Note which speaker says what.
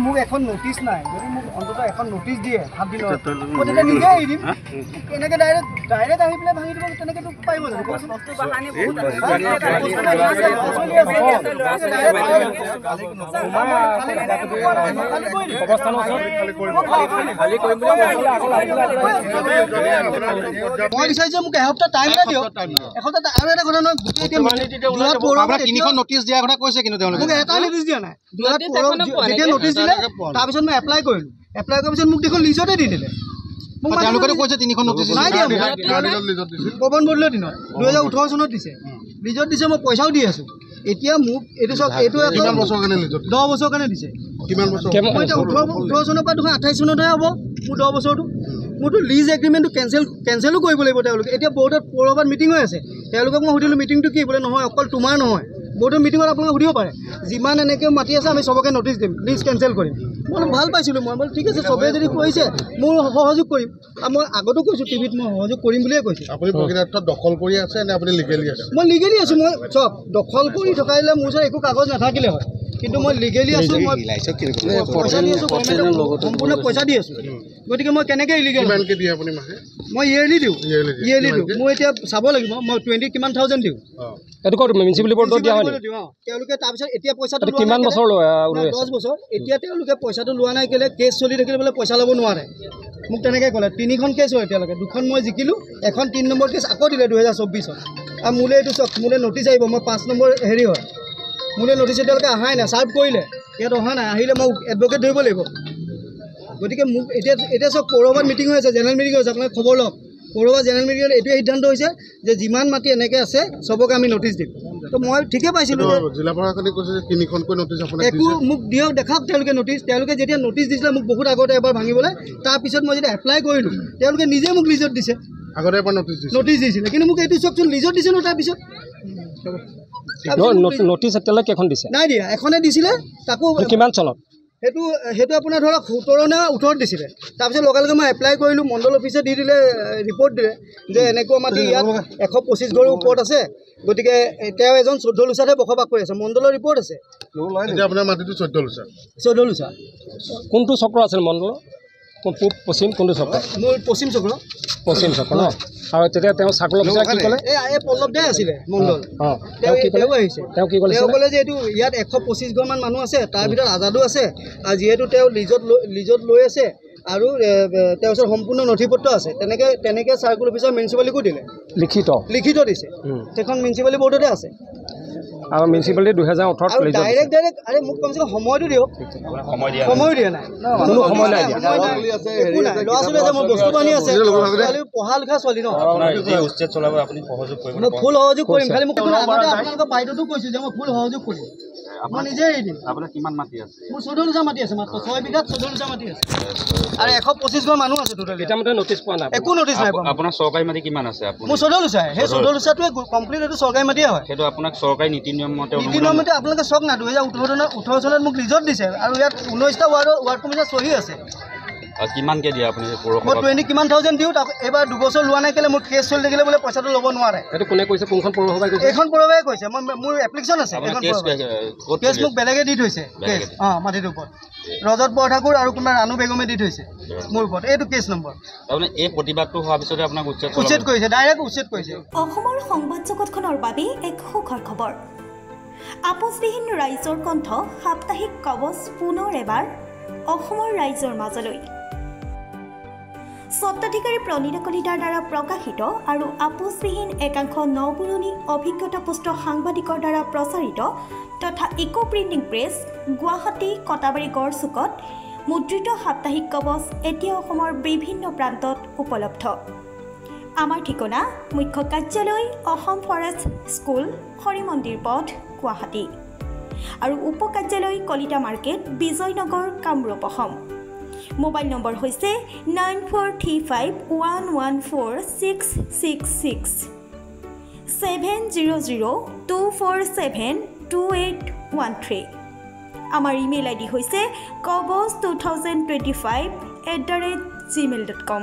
Speaker 1: মোক এখন নোটিছ নাই যদি মোক অন্তত এখন নোটিছ দিয়ে 7 দিনৰ মই তেতিয়া নিজে এৰি দিম এনেকৈ ডাইৰেক্ট আহি পেলাই ভাঙি দিব তেনেকৈতো পাৰিব জানো বস্তু বাহানি বহুত মই বিচাৰিছোঁ মোক এসপ্তাহ টাইম এটা দিয়ক এসপ্তাহ আৰু এটা কথা নহয় তিনিখন নোটিছ দিয়াৰ কথা কৈছে কিন্তু তেওঁলোকে মোক এটা নোটিছ দিয়া নাই যেতিয়া নোটিছ দিলে তাৰপিছত মই এপ্লাই কৰিলোঁ এপ্লাই কৰাৰ পিছত মোক দেখোন লিজতে দি দিলে তেওঁলোকে কৈছে তিনিখন নোটিছ নাই দিয়া পৱন বৰদলৈৰ দিনত 2018 চনত দিছে লিজত দিছে মই পইচাও দি আছোঁ এতিয়া মোক এইটো চাওক এইটো 10 বছৰ কাৰণে দিছে কিমান বছৰ মই এতিয়া 18 চনৰ পৰা দেখোন 28 চনতহে হ'ব মোৰ 10 বছৰটো মোৰতো লিজ এগ্ৰিমেণ্টটো কেঞ্চেলো কৰিব লাগিব তেওঁলোকে এতিয়া বৰ্ডত পৌৰসভাত মিটিং হৈ আছে তেওঁলোকক মই সুধিলোঁ মিটিংটো কি বোলে নহয় অকল তোমাৰ নহয় বৰ্ডৰ মিটিঙত আপোনালোকে সুধিব পাৰে যিমান এনেকৈ মাতি আছে আমি চবকে নটিছ দিম লিজ কেঞ্চেল কৰিম মই ভাল পাইছিলোঁ মই বোলো ঠিক আছে চবেই যদি কৈছে মোৰ সহযোগ কৰিম আৰু মই আগতো কৈছোঁ টিভিত মই সহযোগ কৰিম বুলিয়ে কৈছোঁ আপুনি প্ৰকৃতাৰ্থত দখল কৰি আছে নে আপুনি লিগেলি আছে মই লিগেলি আছোঁ মই চব দখল কৰি থকাইলে মোৰ ওচৰত একো কাগজ নাথাকিলে হয় কিন্তু মই লিগেলি আছোঁ মই পইচা দি আছোঁ গভৰ্ণমেণ্টক সম্পূৰ্ণ পইচা দি আছোঁ গতিকে মই কেনেকৈ ইলিগেল মই ইয়েৰলি দিওঁ মই এতিয়া চাব লাগিব মই 20 কিমান থাউজেণ্ড দিওঁ এইটো ক'ত মিউনিচিপালিটি বৰ্ডত দিয়া হয় তেওঁলোকে তাৰপিছত এতিয়া পইচাটো কিমান বছৰ লয় 10 বছৰ এতিয়া তেওঁলোকে পইচাটো লোৱা নাই কেলে কেছ চলি থাকিলে বোলে পইচা ল'ব নোৱাৰে মোক তেনেকৈ ক'লে 3খন কেছ হয় এতিয়ালৈকে 2খন মই জিকিলোঁ এখন 3 নম্বৰ কেছ আকৌ দিলে 2024ত আৰু মোলৈ এইটো চব মোলৈ নটিছ আহিব মই 5 নম্বৰ হেৰি হয় মোলৈ নটিছ এতিয়ালৈকে অহাই নাই ছাৰ্ভ কৰিলে ইয়াত অহা নাই আহিলে মই এডভকেট ধৰিব লাগিব গতিকে মোক এতিয়া চব পৌৰসভাত মিটিং হৈ আছে জেনেৰেল মিটিং হৈছে আপোনালোকে খবৰ লওক পৌৰসভা জেনেৰেল মিটিঙত এইটোৱে সিদ্ধান্ত হৈছে যে যিমান মাটি এনেকৈ আছে চবকে আমি নটিছ দিম তো মই ঠিকে পাইছিলোঁ জিলা প্ৰশাসনে কৈছে যে 3খনকৈ নটিছ একো মোক দিয়ক দেখাওক তেওঁলোকে নটিছ তেওঁলোকে যেতিয়া নটিছ দিছিলে মোক বহুত আগতে এবাৰ ভাঙিবলৈ তাৰপিছত মই যেতিয়া এপ্লাই কৰিলোঁ তেওঁলোকে নিজে মোক লিজত দিছে আগতে এবাৰ নটিছ দিছিলে কিন্তু মোক এইটো চাওকচোন লিজত দিছে ন তাৰপিছত নটিছ এতিয়ালৈ কেইখন দিছে নাই দিয়া এখনে দিছিলে তাকো কিমান চনত সেইটো আপোনাৰ ধৰক 17 নে 18 দিছিলে তাৰপিছত লগে মই এপ্লাই কৰিলোঁ মণ্ডল অফিচে দি দিলে ৰিপৰ্ট দিলে যে এনেকুৱা মাটি ইয়াত 125 ঘৰৰ ওপৰত আছে গতিকে তেওঁ এজন 14 লোচাতহে বসবাস কৰি আছে মণ্ডলৰ ৰিপৰ্ট আছে আপোনাৰ মাটিটো 14 লোচা কোনটো চক্ৰ আছিল মণ্ডলৰ পূব পশ্চিম কোনটো চক্ৰ মোৰ পশ্চিম চক্ৰ ন আৰু তেতিয়া তেওঁ চাৰ্কল অফিচাৰ কি ক'লে এই পল্লৱ দে আছিলে মণ্ডল তেওঁ কি ক'লে তেওঁ ক'লে যে এইটো ইয়াত 125 ঘৰমান মানুহ আছে তাৰ ভিতৰত আজাদো আছে আৰু যিহেতু তেওঁ লিজত লৈ আছে আৰু তেওঁৰ ওচৰত সম্পূৰ্ণ নথি পত্ৰ আছে তেনেকৈ চাৰ্কল অফিচাৰ মিউনিচিপালিটিকো দিলে লিখিত দিছে সেইখন মিউনিচিপালিটি বৰ্ডতে আছে আৰু মিউনিচিপালিটি 2018 ডাইৰেক্ট আৰে মোক কমচে কম সময়টো দিয়ক সময় দিয়া নাই কোনো সময় নাই দিয়া একো নাই ল'ৰা ছোৱালী আছে মোৰ বস্তু বানি আছে পঢ়া লিখা ছোৱালী ন উচ্ছেদ চলাব আপুনি সহযোগ কৰিব মই ফুল সহযোগ কৰিম খালি মোক আপোনালোকৰ বাইদেউতো কৈছোঁ যে মই ফুল সহযোগ কৰিম মই নিজে এৰি দিম আপোনাৰ কিমান মাটি আছে মোৰ 14 লোচা মাটি আছে মাত্ৰ 6 বিঘাত 14 লোচা মাটি আছে আৰু 125 ঘৰ মানুহ আছে টোটেল এটা মতে নটিছ পোৱা নাই একো নটিছ নাই আপোনাৰ চৰকাৰী মাটি কিমান আছে আপুনি মোৰ 14 লোচা সেই 14 লোচাটোৱে কমপ্লিট এইটো চৰকাৰী মাটিয়ে হয় সেইটো আপোনাক চৰকাৰী নীতি নিয়মতে আপোনালোকে চাওক না 2018 চনত মোক লিজত দিছে আৰু ইয়াত 19টা ৱাৰ্ড কমিটিৰ চহী আছে কিমানকৈ দিয়ে আপুনি মই 20 কিমান থাউজেণ্ড দিওঁ তাক এইবাৰ 2 বছৰ লোৱা নাই কেলে মোৰ কেছ চলি থাকিলে বোলে পইচাটো ল'ব নোৱাৰে এইটো কোনে কৈছে কোনখন পৌৰসভাই কৈছে এইখন পৌৰসভাই কৈছে মোৰ এপ্লিকেশ্যন আছে কেছ মোক বেলেগে দি থৈছে কেছ মাটিটোৰ ওপৰত ৰজত বৰঠাকুৰ আৰু কোনোবা ৰাণু বেগমে দি থৈছে মোৰ ওপৰত এইটো কেছ নম্বৰ তাৰমানে এই প্ৰতিবাদটো হোৱাৰ পিছতে আপোনাক উচ্ছেদ কৰিছে ডাইৰেক্ট উচ্ছেদ কৰিছে
Speaker 2: অসমৰ সংবাদ জগতখনৰ বাবে এক সুখৰ খবৰ আপোচবিহীন ৰাইজৰ কণ্ঠ সাপ্তাহিক কবচ পুনৰ এবাৰ অসমৰ ৰাইজৰ মাজলৈ স্বত্বাধিকাৰী প্ৰণীতা কলিতাৰ দ্বাৰা প্ৰকাশিত আৰু আপোচবিহীন একাংশ নপুৰণি অভিজ্ঞতাপুষ্ট সাংবাদিকৰ দ্বাৰা প্ৰচাৰিত তথা eco printing press Guwahati Katabari গড়চুকত মুদ্ৰিত সাপ্তাহিক কবচ এতিয়া অসমৰ বিভিন্ন প্ৰান্তত উপলব্ধ আমাৰ ঠিকনা মুখ্য কাৰ্যালয় অসম ফৰেষ্ট স্কুল হৰি মন্দিৰ পথ গুৱাহাটী আৰু উপ কাৰ্যালয় Kalita market Bijoynagar Kamrup Assam mobile number হৈছে 9435114666 70024728813 আমাৰ ইমেইল আইডি হৈছে kobos2025@gmail.com